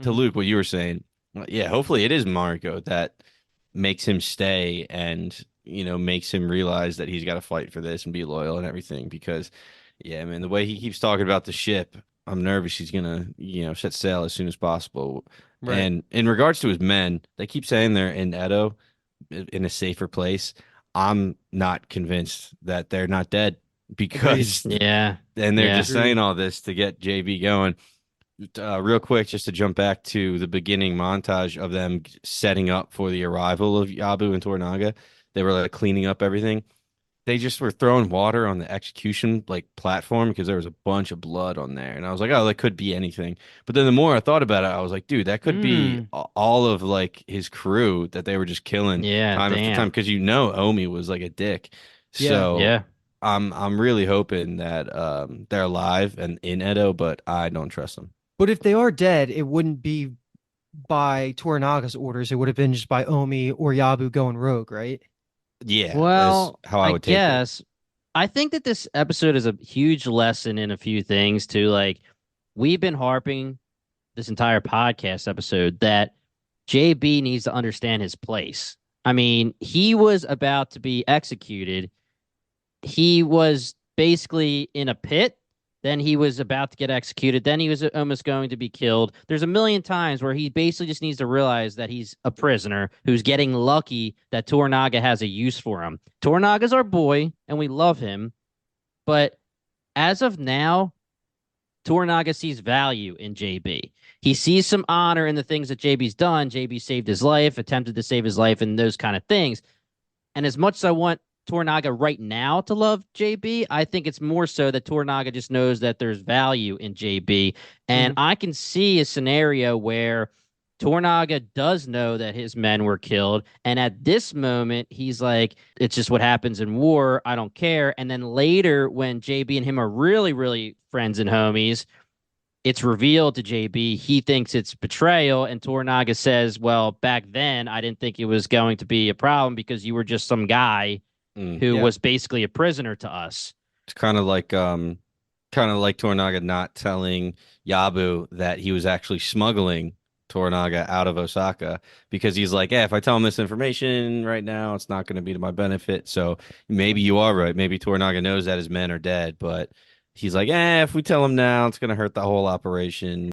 to Mhm. Luke, what you were saying, yeah, hopefully it is Mariko that makes him stay and, makes him realize that he's got to fight for this and be loyal and everything. Because, yeah, man, the way he keeps talking about the ship, I'm nervous he's gonna, set sail as soon as possible. Right. And in regards to his men, they keep saying they're in Edo, in a safer place. I'm not convinced that they're not dead Agreed. because, Yeah. and they're Yeah. just saying Agreed. all this to get JB going. Real quick, just to jump back to the beginning montage of them setting up for the arrival of Yabu and Toranaga, they were like cleaning up everything. They just were throwing water on the execution like platform because there was a bunch of blood on there, and I was like, oh, that could be anything. But then the more I thought about it, I was like, dude, that could be Mm. all of like his crew that they were just killing Yeah. time after time Damn. because Omi was like a dick. Yeah. So Yeah. I'm really hoping that they're alive and in Edo, but I don't trust them. But if they are dead, it wouldn't be by Toranaga's orders. It would have been just by Omi or Yabu going rogue, right? Yeah, that's Well, how I I would take it. guess I think that this episode is a huge lesson in a few things too. Like we've been harping this entire podcast episode that JB needs to understand his place. I mean, he was about to be executed. He was basically in a pit. Then he was about to get executed. Then he was almost going to be killed. There's a million times where he basically just needs to realize that he's a prisoner who's getting lucky that Tornaga has a use for him. Tornaga's our boy, and we love him. But as of now, Tornaga sees value in JB. He sees some honor in the things that JB's done. JB saved his life, attempted to save his life, and those kind of things. And as much as I want Tornaga right now to love JB, I think it's more so that Tornaga just knows that there's value in JB. And Hmm. I can see a scenario where Tornaga does know that his men were killed. And at this moment, he's like, it's just what happens in war. I don't care. And then later, when JB and him are really, really friends and homies, it's revealed to JB he thinks it's betrayal, and Tornaga says, "Well, back then I didn't think it was going to be a problem because you were just some guy who Yeah. was basically a prisoner to us." It's kind of like Toranaga not telling Yabu that he was actually smuggling Toranaga out of Osaka because he's like, yeah, if I tell him this information right now, it's not going to be to my benefit. So maybe you are right. Maybe Toranaga knows that his men are dead, but he's like, if we tell him now, it's going to hurt the whole operation.